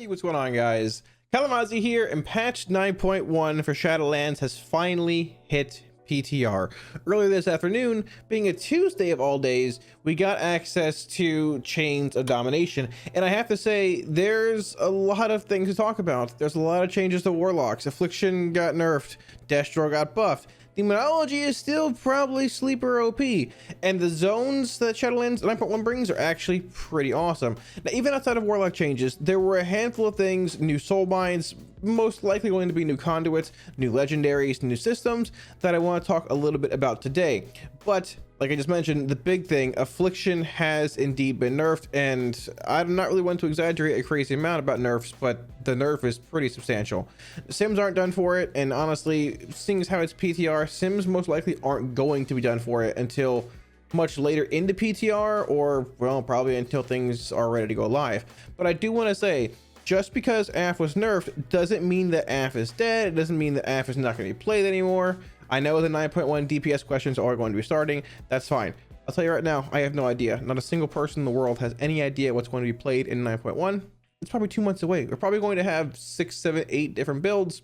Hey, what's going on, guys? Kalamazi here, and patch 9.1 for Shadowlands has finally hit PTR. Earlier this afternoon, being a Tuesday of all days, we got access to Chains of Domination, and I have to say, there's a lot of things to talk about. There's a lot of changes to Warlocks. Affliction got nerfed, Destro got buffed. Demonology is still probably sleeper OP, and the zones that Shadowlands 9.1 brings are actually pretty awesome. Now, even outside of Warlock changes, there were a handful of things: new soul binds, most likely going to be new conduits, new legendaries, new systems that I want to talk a little bit about today. But like I just mentioned, the big thing, Affliction has indeed been nerfed, and I'm not really one to exaggerate a crazy amount about nerfs, but the nerf is pretty substantial. Sims aren't done for it, and honestly, seeing as how it's PTR, Sims most likely aren't going to be done for it until much later into PTR, or well, probably until things are ready to go live. But I do want to say, just because AF was nerfed doesn't mean that AF is dead. It doesn't mean that AF is not going to be played anymore. I know the 9.1 DPS questions are going to be starting. That's fine. I'll tell you right now, I have no idea. Not a single person in the world has any idea what's going to be played in 9.1. It's probably 2 months away. We're probably going to have 6, 7, 8 different builds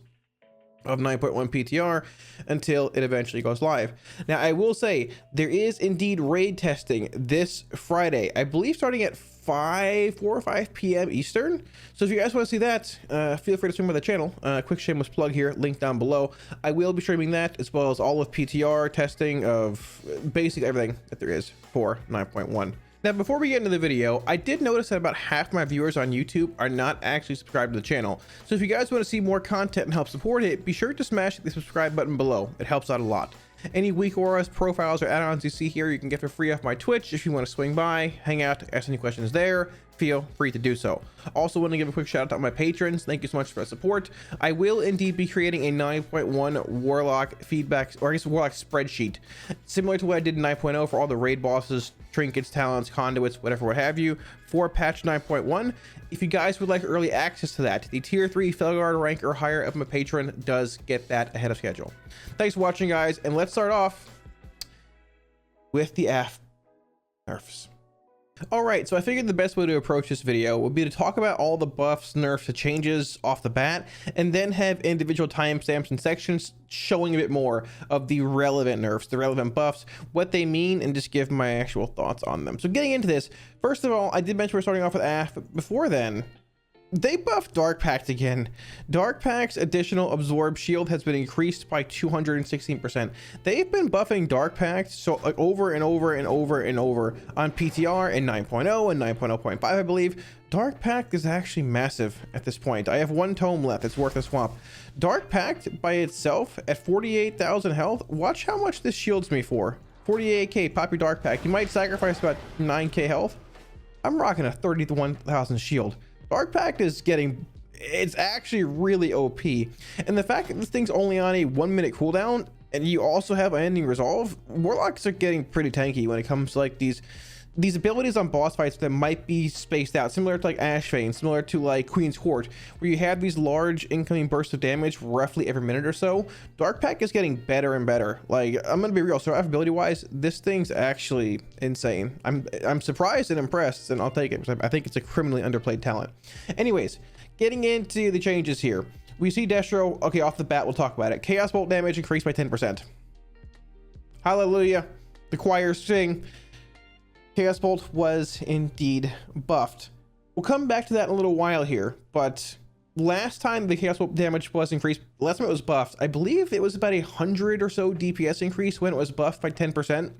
of 9.1 PTR until it eventually goes live. Now, I will say there is indeed raid testing this Friday, I believe starting at 4 or 5 p.m. Eastern. So if you guys want to see that, feel free to swing by the channel. Quick shameless plug here, link down below. I will be streaming that, as well as all of PTR testing of basically everything that there is for 9.1. Now, before we get into the video, I did notice that about half my viewers on YouTube are not actually subscribed to the channel. So if you guys want to see more content and help support it, be sure to smash the subscribe button below. It helps out a lot. Any weak auras, profiles, or add-ons you see here, you can get for free off my Twitch. If you want to swing by, hang out, ask any questions there, feel free to do so. Also want to give a quick shout out to my patrons. Thank you so much for the support. I will indeed be creating a 9.1 Warlock feedback, or I guess Warlock spreadsheet, similar to what I did in 9.0 for all the raid bosses, trinkets, talents, conduits, whatever, what have you, for patch 9.1. If you guys would like early access to that, the tier 3 Felguard rank or higher of my patron does get that ahead of schedule. Thanks for watching, guys, and let's start off with the AF nerfs. All right, so I figured the best way to approach this video would be to talk about all the buffs, nerfs, and changes off the bat, and then have individual timestamps and sections showing a bit more of the relevant nerfs, the relevant buffs, what they mean, and just give my actual thoughts on them. So getting into this, first of all, I did mention we're starting off with AF, but before then, they buffed Dark Pact again. Dark Pact's additional absorb shield has been increased by 216%. They've been buffing Dark Pact so like over and over and over and over on PTR and 9.0 and 9.0.5, I believe. Dark Pact is actually massive at this point. I have 1 tome left. It's worth a swap. Dark Pact by itself at 48,000 health. Watch how much this shields me for. 48k, pop your Dark Pact. You might sacrifice about 9k health. I'm rocking a 31,000 shield. Dark Pact is getting, it's actually really OP. And the fact that this thing's only on a 1 minute cooldown, and you also have unending resolve, Warlocks are getting pretty tanky when it comes to like these abilities on boss fights that might be spaced out, similar to like Ashvane, similar to like Queen's Court, where you have these large incoming bursts of damage roughly every minute or so. Dark Pact is getting better and better. Like, I'm gonna be real, so ability wise, this thing's actually insane. I'm surprised and impressed, and I'll take it because I think it's a criminally underplayed talent. Anyways, getting into the changes here, we see Destro. Okay, off the bat, we'll talk about it. Chaos Bolt damage increased by 10%. Hallelujah, the choirs sing. Chaos Bolt was indeed buffed. We'll come back to that in a little while here, but last time the Chaos Bolt damage was increased, last time it was buffed, I believe it was about 100 or so DPS increase when it was buffed by 10%.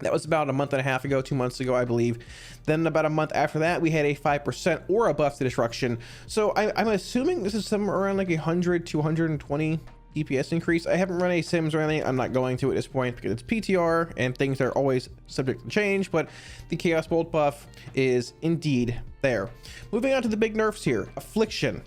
That was about a month and a half ago, 2 months ago, I believe. Then about a month after that, we had a 5% or a buff to Destruction. So I'm assuming this is somewhere around like 100 to 120 DPS increase. I haven't run any Sims or anything. I'm not going to at this point because it's PTR and things are always subject to change, but the Chaos Bolt buff is indeed there. Moving on to the big nerfs here. Affliction.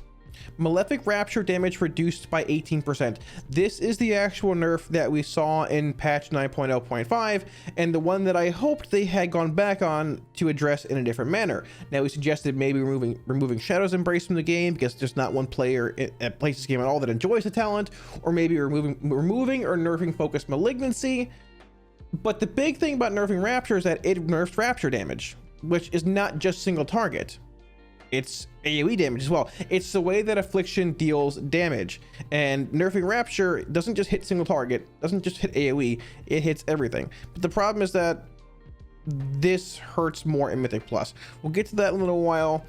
Malefic Rapture damage reduced by 18%. This is the actual nerf that we saw in patch 9.0.5, and the one that I hoped they had gone back on to address in a different manner. Now, we suggested maybe removing Shadow's Embrace from the game because there's not one player that plays this game at all that enjoys the talent, or maybe removing or nerfing Focused Malignancy. But the big thing about nerfing Rapture is that it nerfs Rapture damage, which is not just single target. it's AoE damage as well. It's the way that affliction deals damage, and nerfing Rapture doesn't just hit single target, doesn't just hit AoE, it hits everything. But the problem is that this hurts more in Mythic Plus. We'll get to that in a little while.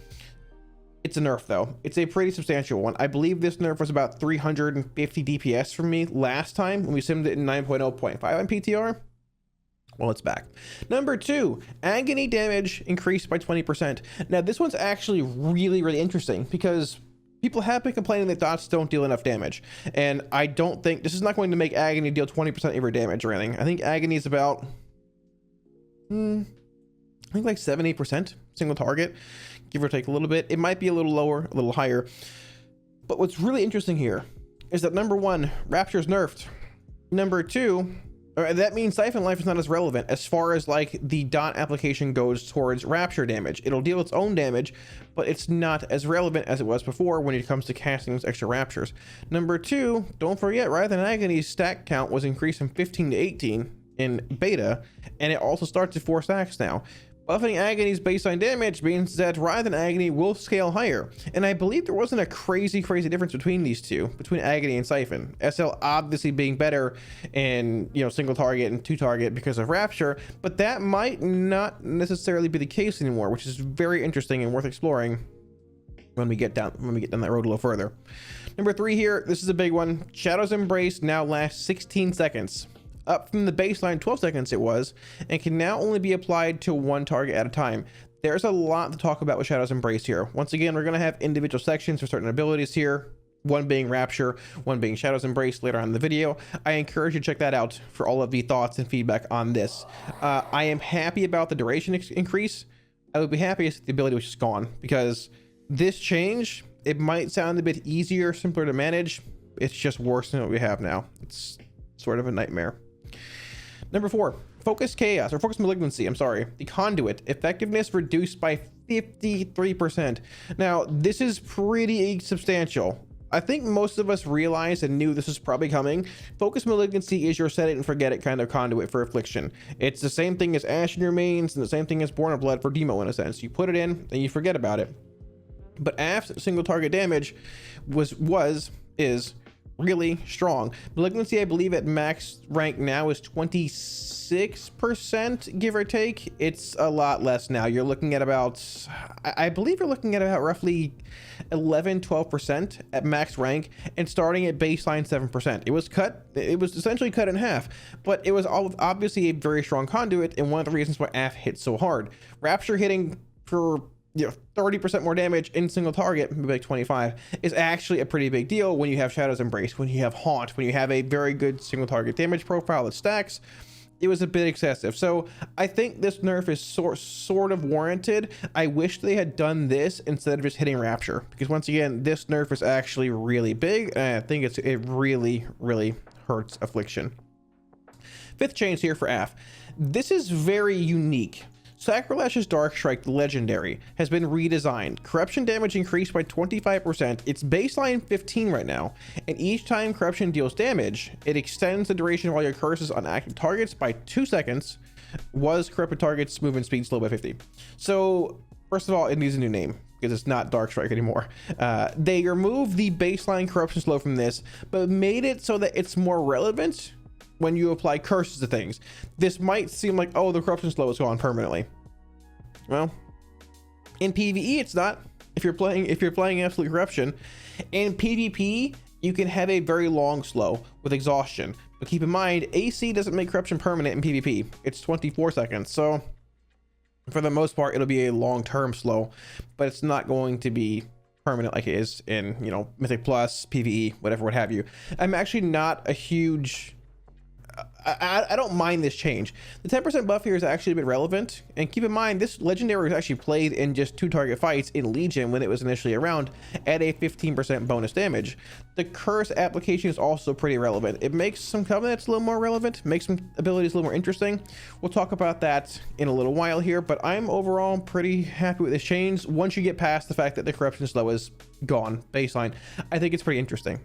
It's a nerf though. It's a pretty substantial one. I believe this nerf was about 350 DPS for me last time when we simmed it in 9.0.5 on PTR. Well, it's back. Number 2, Agony damage increased by 20%. Now, this one's actually really interesting because people have been complaining that dots don't deal enough damage. And I don't think this is not going to make Agony deal 20% of your damage or anything. I think Agony is about, I think like 70% single target, give or take a little bit. It might be a little lower, a little higher. But what's really interesting here is that number 1, Rapture's nerfed. Number 2, that means Siphon Life is not as relevant as far as like the dot application goes towards Rapture damage. It'll deal its own damage, but it's not as relevant as it was before when it comes to casting those extra Raptures. Number 2, don't forget, Wrath and Agony's stack count was increased from 15 to 18 in beta, and it also starts at 4 stacks now. Buffing Agony's baseline damage means that Wrath and Agony will scale higher, and I believe there wasn't a crazy difference between these two, between Agony and Siphon. SL obviously being better in, you know, single target and 2 target because of Rapture, but that might not necessarily be the case anymore, which is very interesting and worth exploring when we get down that road a little further. Number 3 here, this is a big one. Shadow's Embrace now lasts 16 seconds. Up from the baseline 12 seconds it was, and can now only be applied to 1 target at a time. There's a lot to talk about with Shadow's Embrace here. Once again, we're going to have individual sections for certain abilities here, one being Rapture, one being Shadow's Embrace later on in the video. I encourage you to check that out for all of the thoughts and feedback on this. I am happy about the duration increase. I would be happiest if the ability was just gone, because this change, it might sound a bit easier, simpler to manage. It's just worse than what we have now. It's sort of a nightmare. Number 4, Focus Chaos, or Focus Malignancy, I'm sorry. The Conduit, effectiveness reduced by 53%. Now, this is pretty substantial. I think most of us realized and knew this was probably coming. Focus Malignancy is your set it and forget it kind of conduit for affliction. It's the same thing as Ash in your mains and the same thing as Born of Blood for Demo in a sense. You put it in and you forget about it. But AF's single target damage is really strong. Malignancy, I believe at max rank now is 26%, give or take. It's a lot less now. You're looking at about, I believe you're looking at about roughly 11-12% at max rank, and starting at baseline 7%. It was essentially cut in half, but it was obviously a very strong conduit, and one of the reasons why AF hit so hard. Rapture hitting for 30% more damage in single target, maybe like 25, is actually a pretty big deal when you have Shadow's Embrace, when you have Haunt, when you have a very good single target damage profile that stacks. It was a bit excessive. So I think this nerf is sort of warranted. I wish they had done this instead of just hitting Rapture, because once again, this nerf is actually really big, and I think it really hurts affliction. 5th change here for AF. This is very unique. Sacrolash's Dark Strike Legendary has been redesigned. Corruption damage increased by 25%. It's baseline 15 right now, and each time corruption deals damage, it extends the duration of all your curses on active targets by 2 seconds. Was corrupted targets movement speed slow by 50? So first of all, it needs a new name because it's not Dark Strike anymore. They removed the baseline corruption slow from this, but made it so that it's more relevant when you apply curses to things. This might seem like, oh, the corruption slow is gone permanently. Well, in PvE it's not. If you're playing absolute corruption. In PvP, you can have a very long slow with exhaustion, but keep in mind AC doesn't make corruption permanent in PvP. It's 24 seconds, so for the most part it'll be a long-term slow, but it's not going to be permanent like it is in, you know, Mythic Plus, PvE, whatever, what have you. I'm actually not a huge, I don't mind this change. The 10% buff here is actually a bit relevant, and keep in mind this legendary was actually played in just 2 target fights in Legion when it was initially around at a 15% bonus damage. The curse application is also pretty relevant. It makes some covenants a little more relevant, makes some abilities a little more interesting. We'll talk about that in a little while here, but I'm overall pretty happy with this change. Once you get past the fact that the corruption slow is gone baseline, I think it's pretty interesting.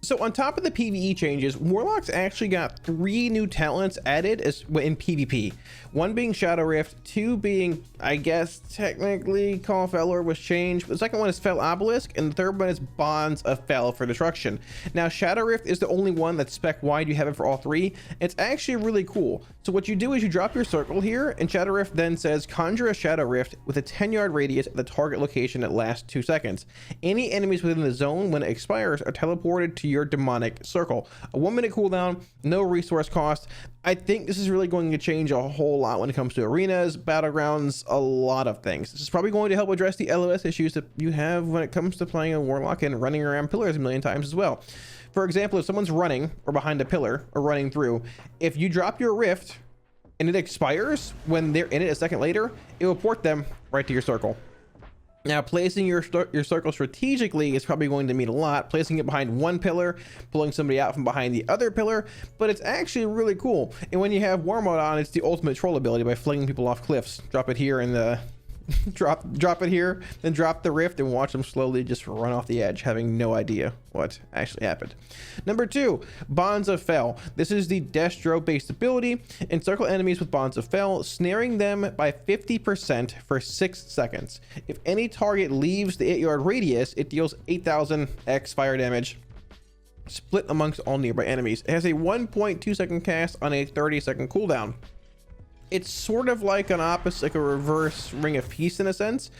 So on top of the PVE changes, Warlocks actually got 3 new talents added in PvP. 1 being Shadow Rift, 2 being, I guess, technically Call Felor was changed. The second one is Fel Obelisk, and the third one is Bonds of Fel for Destruction. Now, Shadow Rift is the only one that's spec wide. You have it for all 3. It's actually really cool. So what you do is you drop your circle here, and Shadow Rift then says, conjure a Shadow Rift with a 10-yard radius at the target location that lasts 2 seconds. Any enemies within the zone when it expires are teleported to your demonic circle. A 1-minute cooldown, no resource cost. I think this is really going to change a whole lot when it comes to arenas, battlegrounds, a lot of things. This is probably going to help address the LOS issues that you have when it comes to playing a Warlock and running around pillars a million times as well. For example, if someone's running or behind a pillar or running through, if you drop your rift and it expires when they're in it a second later, it will port them right to your circle. Now, placing your circle strategically is probably going to mean a lot. Placing it behind one pillar, pulling somebody out from behind the other pillar, but it's actually really cool. And when you have war mode on, it's the ultimate troll ability by flinging people off cliffs. Drop it here in the drop it here, then drop the rift and watch them slowly just run off the edge, having no idea what actually happened. Number 2, Bonds of Fel. This is the Destro based ability. Encircle enemies with Bonds of Fel, snaring them by 50% for 6 seconds. If any target leaves the 8-yard radius, it deals 8,000 X fire damage, split amongst all nearby enemies. It has a 1.2 second cast on a 30-second cooldown. It's sort of like an opposite, like a reverse Ring of Peace in a sense.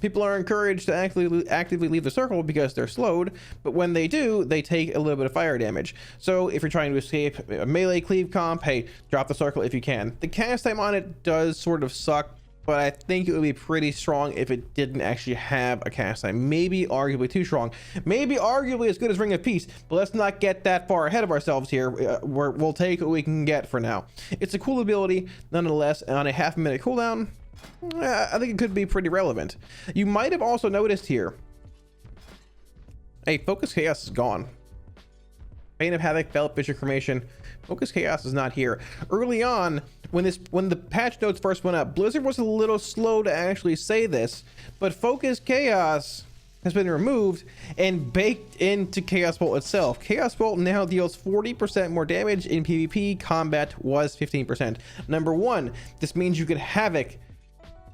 People are encouraged to actively leave the circle because they're slowed, but when they do, they take a little bit of fire damage. So if you're trying to escape a melee cleave comp, hey, drop the circle if you can. The cast time on it does sort of suck, but I think it would be pretty strong if it didn't actually have a cast time. Maybe arguably too strong. Maybe arguably as good as Ring of Peace, but let's not get that far ahead of ourselves here. We'll take what we can get for now. It's a cool ability, nonetheless, and on a half-minute cooldown, I think it could be pretty relevant. You might have also noticed here, hey, Focus Chaos is gone. Bane of Havoc, Belt, Fisher Cremation. Focus Chaos is not here. Early on, when the patch notes first went up, Blizzard was a little slow to actually say this, but Focus Chaos has been removed and baked into Chaos Bolt itself. Chaos Bolt now deals 40% more damage in PvP. Combat was 15%. Number 1, this means you could Havoc,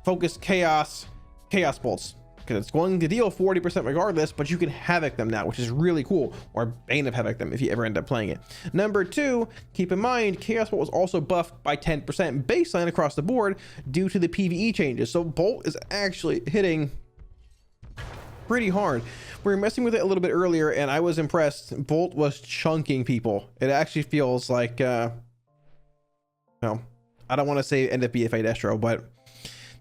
Focus Chaos, Chaos Bolts, because it's going to deal 40% regardless, but you can Havoc them now, which is really cool, or Bane of Havoc them if you ever end up playing it. Number 2, keep in mind, Chaos Bolt was also buffed by 10% baseline across the board due to the PvE changes, so Bolt is actually hitting pretty hard. We were messing with it a little bit earlier, and I was impressed. Bolt was chunking people. It actually feels like, no, I don't want to say end up BFA Destro, but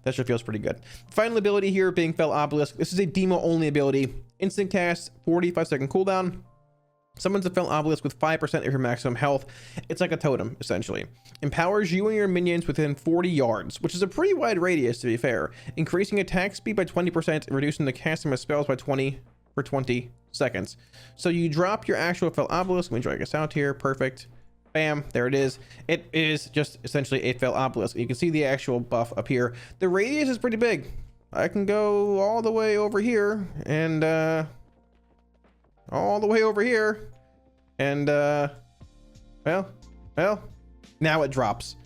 that sure feels pretty good. Final ability here being Fel Obelisk. This is a demo only ability. Instant cast, 45-second cooldown. Summons a Fel Obelisk with 5% of your maximum health. It's like a totem, essentially. Empowers you and your minions within 40 yards, which is a pretty wide radius, to be fair. Increasing attack speed by 20% and reducing the casting of spells by 20 for 20 seconds. So you drop your actual Fel Obelisk. Let me drag us out here. Perfect. Bam, there it is. It is just essentially a Fel Obelisk. You can see the actual buff up here. The radius is pretty big. I can go all the way over here and all the way over here and well, now it drops.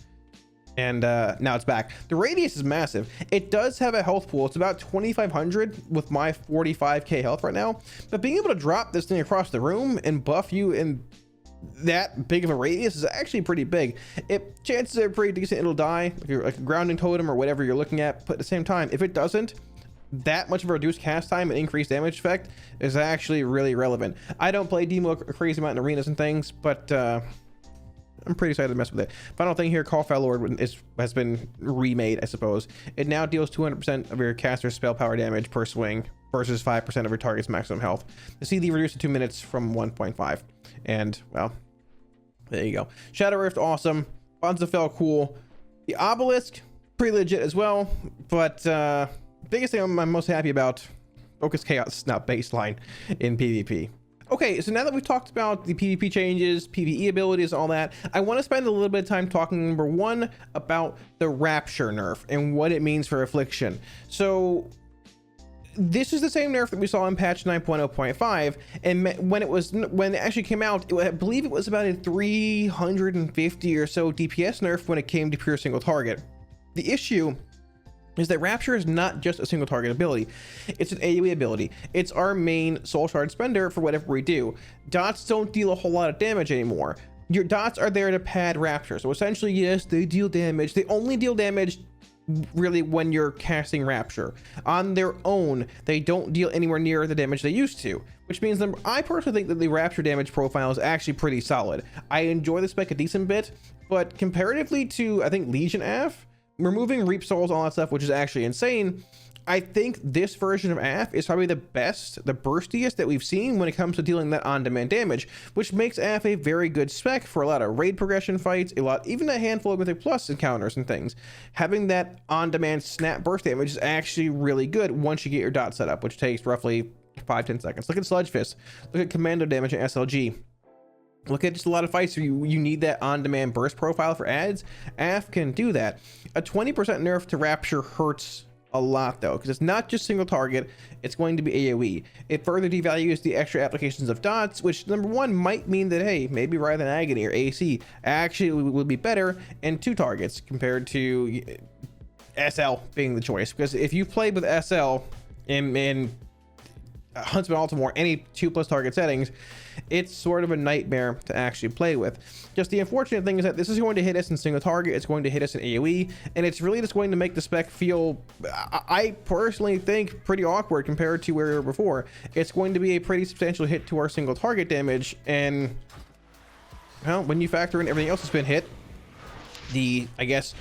And now it's back. The radius is massive. It does have a health pool. It's about 2,500 with my 45k health right now. But being able to drop this thing across the room and buff you in that big of a radius is actually pretty big. Chances are pretty decent it'll die if you're like a grounding totem or whatever you're looking at, but at the same time, if it doesn't, that much of a reduced cast time and increased damage effect is actually really relevant. I don't play demo a crazy amount in arenas and things, but I'm pretty excited to mess with it. Final thing here, Call Felor has been remade, I suppose. It now deals 200% of your caster's spell power damage per swing versus 5% of your target's maximum health. The CD reduced to 2 minutes from 1.5. And, well, there you go. Shadow Rift, awesome. Bonds of Fel, cool. The Obelisk, pretty legit as well. But biggest thing I'm most happy about, Focus Chaos, now baseline in PvP. Okay, so now that we've talked about the PvP changes, PvE abilities, all that, I want to spend a little bit of time talking, number 1, about the Rapture nerf and what it means for Affliction. So this is the same nerf that we saw in patch 9.0.5, and when it actually came out, I believe it was about a 350 or so DPS nerf when it came to pure single target. The issue is that Rapture is not just a single target ability, it's an AoE ability. It's our main soul shard spender for whatever we do. Dots don't deal a whole lot of damage anymore. Your dots are there to pad Rapture, so essentially, yes, they deal damage. They only deal damage really when you're casting Rapture. On their own, they don't deal anywhere near the damage they used to, which means I personally think that the Rapture damage profile is actually pretty solid. I enjoy the spec a decent bit, but comparatively to, I think, Legion AF, removing Reap Souls, all that stuff, which is actually insane, I think this version of AF is probably the best, the burstiest that we've seen when it comes to dealing that on-demand damage, which makes AF a very good spec for a lot of raid progression fights, even a handful of Mythic Plus encounters and things. Having that on-demand snap burst damage is actually really good once you get your dot set up, which takes roughly 5-10 seconds. Look at Sludge Fist, look at Commando damage and SLG. Look at just a lot of fights where you need that on-demand burst profile for ads. AF can do that. A 20% nerf to Rapture hurts a lot though, because it's not just single target, it's going to be AoE. It further devalues the extra applications of dots, which number one might mean that, hey, maybe rather than Agony or AC, actually would be better in 2 targets compared to SL being the choice. Because if you played with SL in Huntsman Baltimore, any 2+ target settings, it's sort of a nightmare to actually play with. Just the unfortunate thing is that this is going to hit us in single target, it's going to hit us in AoE, and it's really just going to make the spec feel, I personally think, pretty awkward compared to where we were before. It's going to be a pretty substantial hit to our single target damage, and well, when you factor in everything else that's been hit, I guess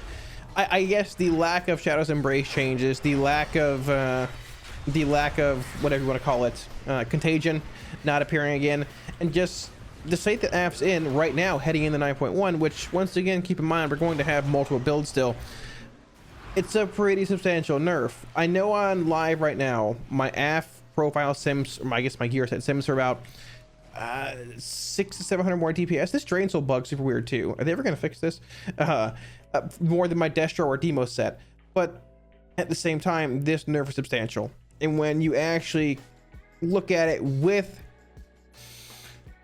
the lack of Shadow's Embrace changes, the lack of whatever you want to call it, contagion not appearing again, and just the state that AF's in right now heading into 9.1, which once again, keep in mind, we're going to have multiple builds still. It's a pretty substantial nerf. I know on live right now, my AF profile sims, or I guess my gear set sims for about 600 to 700 more DPS. This Drain Soul bug super weird too. Are they ever going to fix this? More than my Destro or Demo set. But at the same time, this nerf is substantial. And when you actually look at it with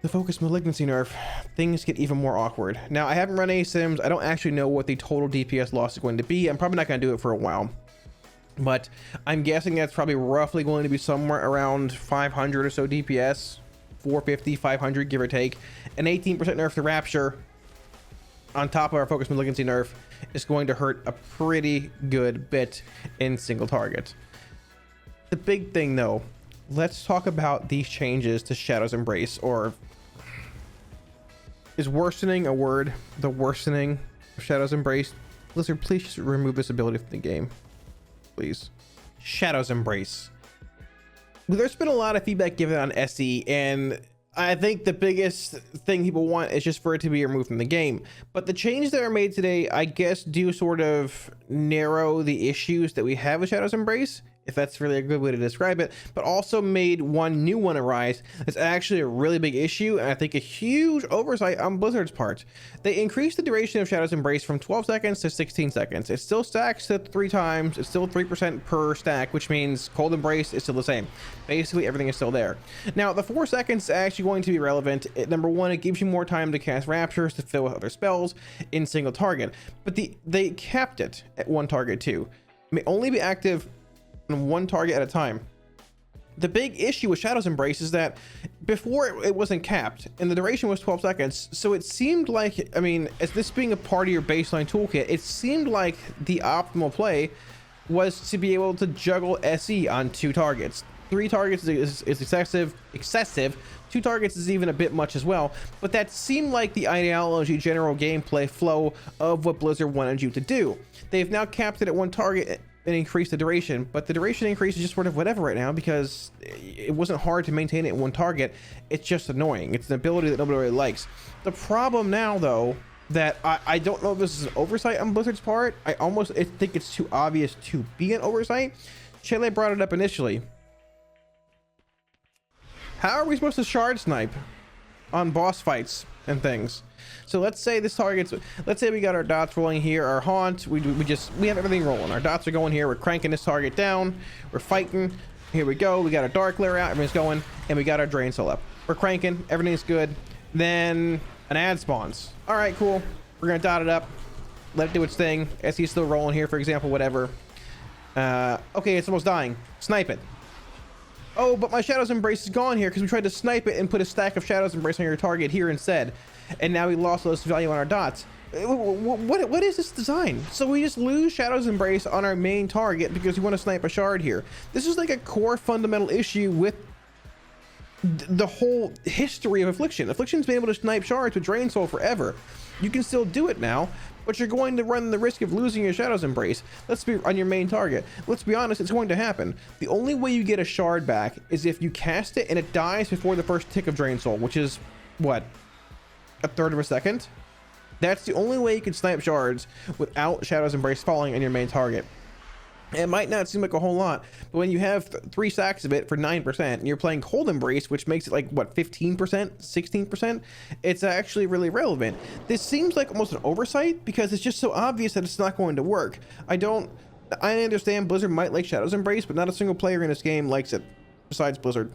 the Focus Malignancy nerf, things get even more awkward. Now, I haven't run any sims. I don't actually know what the total DPS loss is going to be. I'm probably not going to do it for a while, but I'm guessing that's probably roughly going to be somewhere around 500 or so DPS, 450, 500, give or take. An 18% nerf to Rapture on top of our Focus Malignancy nerf is going to hurt a pretty good bit in single target. The big thing though, let's talk about these changes to Shadow's Embrace, or is worsening a word? The worsening of Shadow's Embrace. Blizzard, please just remove this ability from the game, please. Shadow's Embrace. There's been a lot of feedback given on SE, and I think the biggest thing people want is just for it to be removed from the game. But the changes that are made today, I guess, do sort of narrow the issues that we have with Shadow's Embrace, if that's really a good way to describe it, but also made one new one arise that's actually a really big issue, and I think a huge oversight on Blizzard's part. They increased the duration of Shadow's Embrace from 12 seconds to 16 seconds. It still stacks to 3 times. It's still 3% per stack, which means Cold Embrace is still the same. Basically, everything is still there. Now, the 4 seconds is actually going to be relevant. Number one, it gives you more time to cast Raptures to fill with other spells in single target, but they kept it at 1 target too. It may only be active on 1 target at a time. The big issue with Shadow's Embrace is that before it wasn't capped and the duration was 12 seconds, so it seemed like, I mean, as this being a part of your baseline toolkit, it seemed like the optimal play was to be able to juggle SE on 2 targets. 3 targets is excessive. 2 targets is even a bit much as well, but that seemed like the ideology, general gameplay flow of what Blizzard wanted you to do. They've now capped it at 1 target and increase the duration, but the duration increase is just sort of whatever right now because it wasn't hard to maintain it in 1 target. It's just annoying. It's an ability that nobody really likes. The problem now though, that I don't know if this is an oversight on Blizzard's part. I think it's too obvious to be an oversight. Chile brought it up initially. How are we supposed to shard snipe on boss fights and things? So let's say this targets, let's say we got our dots rolling here, our haunt, we have everything rolling. Our dots are going here, we're cranking this target down, we're fighting. Here we go. We got our dark layer out. Everything's going. And we got our drain soul up. We're cranking. Everything's good. Then an ad spawns. All right, cool. We're going to dot it up. Let it do its thing. SC's still rolling here, for example, whatever. Okay, it's almost dying. Snipe it. Oh, but my Shadow's Embrace is gone here because we tried to snipe it and put a stack of Shadow's Embrace on your target here instead. And now we lost all this value on our dots. What is this design? So we just lose Shadow's Embrace on our main target because we want to snipe a shard here. This is like a core fundamental issue with the whole history of Affliction. Affliction's been able to snipe shards with Drain Soul forever. You can still do it now, but you're going to run the risk of losing your Shadow's Embrace. Let's be on your main target. Let's be honest, it's going to happen. The only way you get a shard back is if you cast it and it dies before the first tick of Drain Soul, which is what, a third of a second? That's the only way you can snipe shards without Shadow's Embrace falling on your main target. It might not seem like a whole lot, but when you have 3 stacks of it for 9% and you're playing Cold Embrace, which makes it like what, 15%, 16%, it's actually really relevant. This seems like almost an oversight because it's just so obvious that it's not going to work. I understand Blizzard might like Shadow's Embrace, but not a single player in this game likes it besides Blizzard.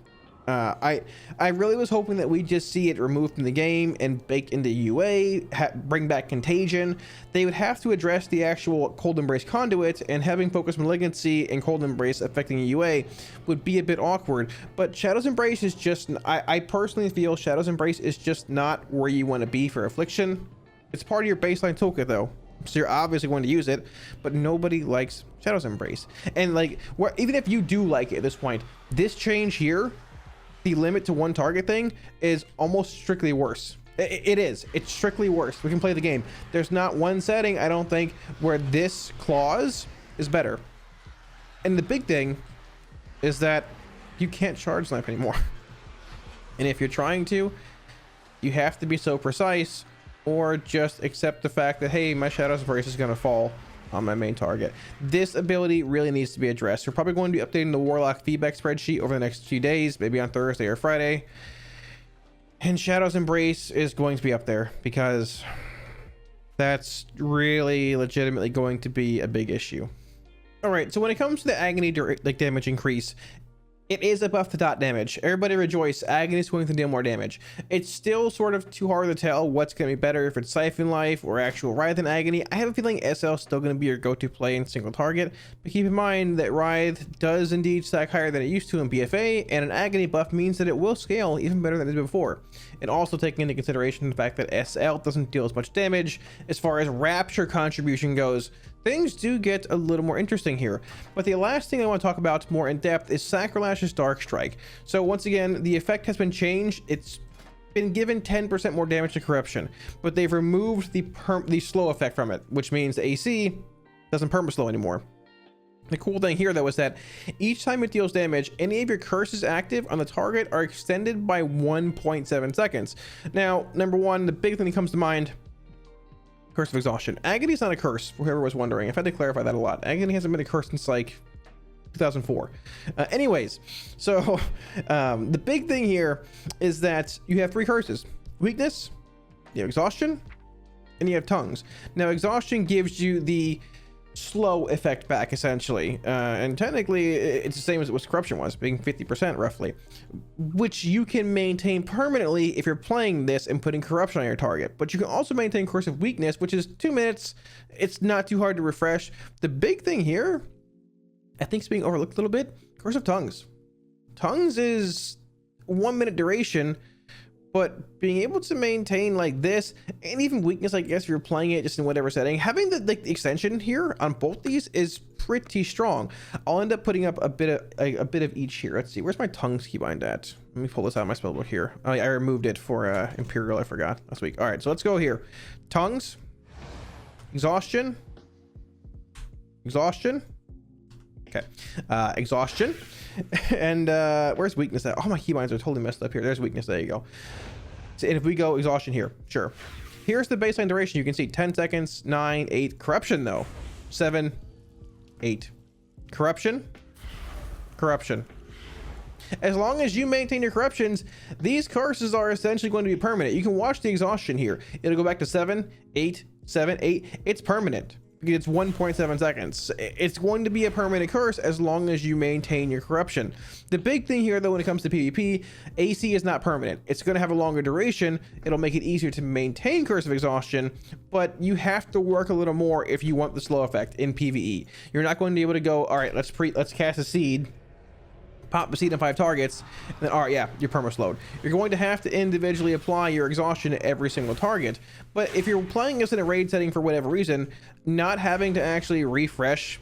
I really was hoping that we just see it removed from the game and baked into UA, bring back Contagion. They would have to address the actual Cold Embrace conduit, and having Focus Malignancy and Cold Embrace affecting UA would be a bit awkward. But Shadow's Embrace is just, I personally feel Shadow's Embrace is just not where you want to be for Affliction. It's part of your baseline toolkit though, so you're obviously going to use it, but nobody likes Shadow's Embrace. And like, even if you do like it at this point, this change here, the limit to one target thing, is almost strictly worse. It's strictly worse. We can play the game. There's not one setting, I don't think, where this clause is better. And the big thing is that you can't charge snipe anymore. And if you're trying to, you have to be so precise, or just accept the fact that, hey, my Shadow's Embrace is going to fall on my main target. This ability really needs to be addressed. We're probably going to be updating the Warlock feedback spreadsheet over the next few days, maybe on Thursday or Friday. And Shadow's Embrace is going to be up there because that's really legitimately going to be a big issue. All right, so when it comes to the Agony like damage increase, it is a buff to dot damage. Everybody rejoice, Agony is going to deal more damage. It's still sort of too hard to tell what's going to be better, if it's Siphon Life or actual Writhe and Agony. I have a feeling SL is still going to be your go-to play in single target, but keep in mind that Writhe does indeed stack higher than it used to in BFA, and an Agony buff means that it will scale even better than it did before. And also taking into consideration the fact that SL doesn't deal as much damage, as far as Rapture contribution goes, things do get a little more interesting here. But the last thing I want to talk about more in depth is Sacrolash's Dark Strike. So once again, the effect has been changed. It's been given 10% more damage to corruption, but they've removed the slow effect from it, which means the AC doesn't perma slow anymore. The cool thing here though is that each time it deals damage, any of your curses active on the target are extended by 1.7 seconds. Now, number one, the big thing that comes to mind, Curse of Exhaustion. Agony is not a curse, for whoever was wondering. I've had to clarify that a lot. Agony hasn't been a curse since like 2004. Anyways, so the big thing here is that you have 3 curses: weakness, you have exhaustion, and you have tongues. Now, exhaustion gives you the slow effect back essentially, and technically it's the same as it was corruption was, being 50% roughly, which you can maintain permanently if you're playing this and putting corruption on your target. But you can also maintain Curse of Weakness, which is 2 minutes. It's not too hard to refresh. The big thing here, I think, is being overlooked a little bit: Curse of Tongues. Tongues is 1 minute duration, but being able to maintain like this, and even weakness, I guess, if you're playing it just in whatever setting, having the extension here on both these is pretty strong. I'll end up putting up a bit of each here. Let's see, where's my Tongues keybind at? Let me pull this out of my spellbook here. Oh, I removed it for Imperial, I forgot last week. All right, so let's go here. Tongues, exhaustion, okay, exhaustion, and where's weakness at? Oh, my keybinds are totally messed up here. There's weakness. There you go. So, and if we go exhaustion here, sure, here's the baseline duration. You can see 10 seconds, 9, 8. Corruption though, 7, 8. Corruption. As long as you maintain your corruptions, these curses are essentially going to be permanent. You can watch the exhaustion here. It'll go back to 7, 8, 7, 8. It's permanent. It's 1.7 seconds. It's going to be a permanent curse as long as you maintain your corruption. The big thing here, though, when it comes to PvP, AC is not permanent. It's going to have a longer duration. It'll make it easier to maintain Curse of Exhaustion, but you have to work a little more if you want the slow effect in PvE. You're not going to be able to go, all right, let's cast a seed, pop the seed on 5 targets, and then, all right, yeah, you're perma-slowed. You're going to have to individually apply your exhaustion to every single target. But if you're playing this in a raid setting for whatever reason, not having to actually refresh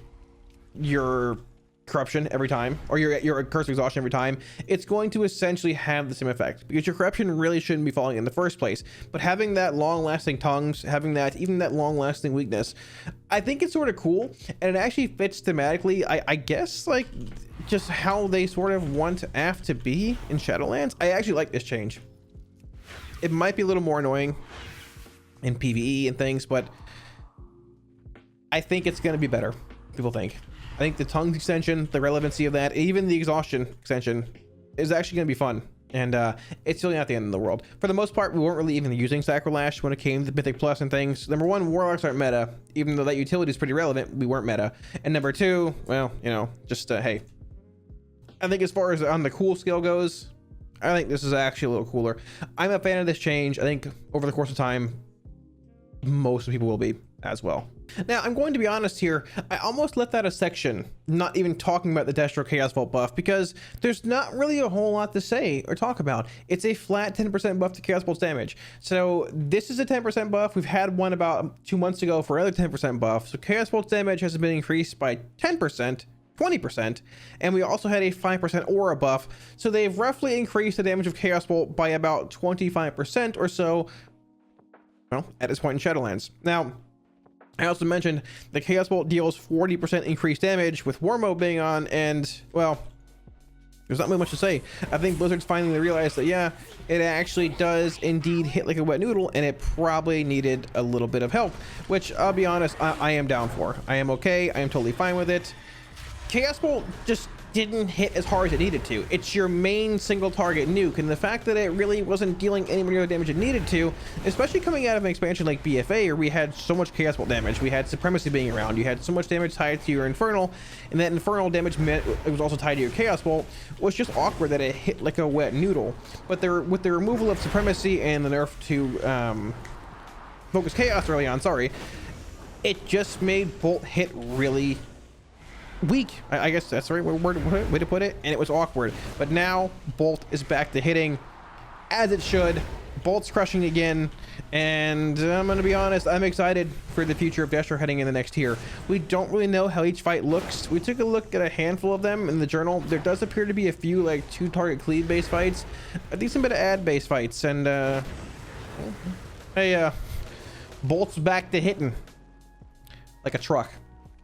your corruption every time, or your curse of exhaustion every time, it's going to essentially have the same effect, because your corruption really shouldn't be falling in the first place. But having that long-lasting tongues, having that, even that long-lasting weakness, I think it's sort of cool, and it actually fits thematically, I guess, like just how they sort of want AF to be in Shadowlands. I actually like this change. It might be a little more annoying in PvE and things, but I think it's going to be better. People think. I think the tongues extension, the relevancy of that, even the exhaustion extension is actually going to be fun. And it's really not the end of the world. For the most part, we weren't really even using Sacrolash when it came to Mythic Plus and things. Number one, Warlocks aren't meta. Even though that utility is pretty relevant, we weren't meta. And number two, well, you know, just hey. I think as far as on the cool scale goes, I think this is actually a little cooler. I'm a fan of this change. I think over the course of time, most people will be as well. Now, I'm going to be honest here, I almost left out a section not even talking about the Destro Chaos Vault buff, because there's not really a whole lot to say or talk about. It's a flat 10% buff to Chaos Bolt's damage. So this is a 10% buff. We've had one about 2 months ago for another 10% buff. So Chaos Bolt's damage has been increased by 10%, 20%, and we also had a 5% aura buff. So they've roughly increased the damage of Chaos Bolt by about 25% or so, well, at this point in Shadowlands. Now, I also mentioned the Chaos Bolt deals 40% increased damage with War Mode being on, and, well, there's not really much to say. I think Blizzard's finally realized that, yeah, it actually does indeed hit like a wet noodle, and it probably needed a little bit of help, which, I'll be honest, I am down for. I am okay. I am totally fine with it. Chaos Bolt just didn't hit as hard as it needed to. It's your main single target nuke, and the fact that it really wasn't dealing any more damage it needed to, especially coming out of an expansion like BFA, where we had so much Chaos Bolt damage, we had Supremacy being around, you had so much damage tied to your Infernal, and that Infernal damage meant it was also tied to your Chaos Bolt, was just awkward that it hit like a wet noodle. But with the removal of Supremacy and the nerf to Focus Chaos early on, it just made Bolt hit really weak. I guess that's the right way to put it, and it was awkward. But now Bolt is back to hitting as it should. Bolt's crushing again, and I'm gonna be honest, I'm excited for the future of Destro heading in the next tier. We don't really know how each fight looks. We took a look at a handful of them in the journal. There does appear to be a few like 2-target cleave based fights, a decent bit of ad based fights, and Bolt's back to hitting like a truck.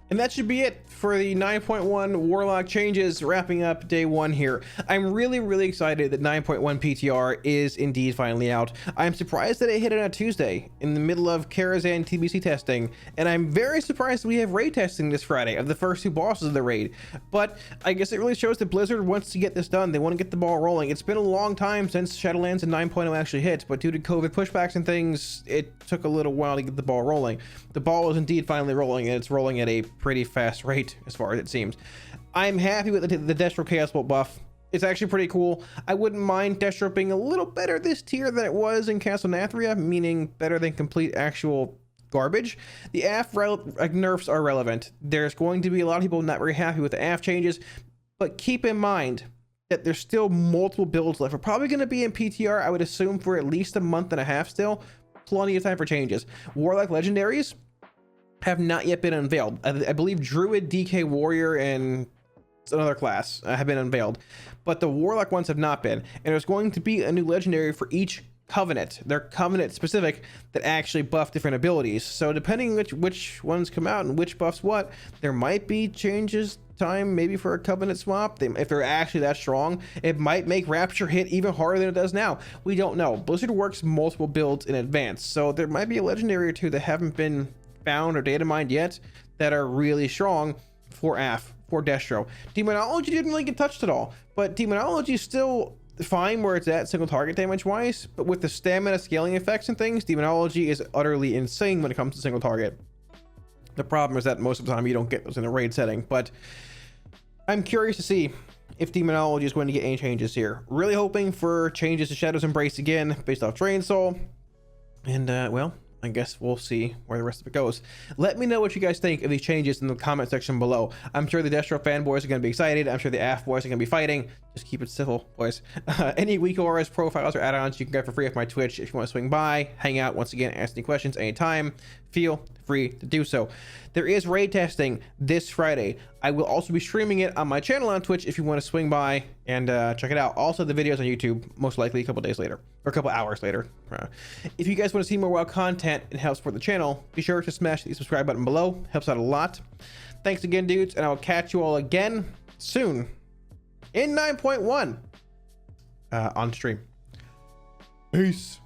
And that should be it for the 9.1 Warlock Changes, wrapping up day 1 here. I'm really excited that 9.1 PTR is indeed finally out. I'm surprised that it hit on a Tuesday in the middle of Karazhan TBC testing, and I'm very surprised we have raid testing this Friday of the first 2 bosses of the raid. But I guess it really shows that Blizzard wants to get this done. They want to get the ball rolling. It's been a long time since Shadowlands and 9.0 actually hit, but due to COVID pushbacks and things, it took a little while to get the ball rolling. The ball is indeed finally rolling, and it's rolling at a pretty fast rate as far as it seems. I'm happy with the Destro Chaos Bolt buff. It's actually pretty cool. I wouldn't mind Destro being a little better this tier than it was in Castle Nathria, meaning better than complete actual garbage. The AF nerfs are relevant. There's going to be a lot of people not very happy with the AF changes, but keep in mind that there's still multiple builds left. We're probably going to be in PTR, I would assume, for at least a month and a half still. Plenty of time for changes. Warlock legendaries have not yet been unveiled. I believe Druid, DK Warrior, and another class have been unveiled, but the Warlock ones have not been. And there's going to be a new legendary for each Covenant. They're Covenant specific that actually buff different abilities. So depending which ones come out and which buffs what, there might be changes time maybe for a Covenant swap. If they're actually that strong, it might make Rapture hit even harder than it does now. We don't know. Blizzard works multiple builds in advance, so there might be a legendary or two that haven't been found or data mined yet that are really strong for AF, for Destro. Demonology didn't really get touched at all, but Demonology is still fine where it's at single target damage wise, but with the stamina scaling effects and things, Demonology is utterly insane when it comes to single target. The problem is that most of the time you don't get those in a raid setting, but I'm curious to see if Demonology is going to get any changes here. Really hoping for changes to Shadow's Embrace again based off Drain Soul. And well, I guess we'll see where the rest of it goes. Let me know what you guys think of these changes in the comment section below. I'm sure the Destro fanboys are going to be excited. I'm sure the AF boys are going to be fighting. Just keep it civil, boys. Any weak auras, profiles, or add-ons you can get for free off my Twitch. If you want to swing by, hang out, once again, ask any questions anytime, feel free to do so. There is raid testing this Friday. I will also be streaming it on my channel on Twitch if you want to swing by and check it out. Also, the videos on YouTube, most likely a couple days later, or a couple hours later. If you guys want to see more WoW content and help support the channel, be sure to smash the subscribe button below. Helps out a lot. Thanks again, dudes, and I will catch you all again soon in 9.1 on stream. Peace.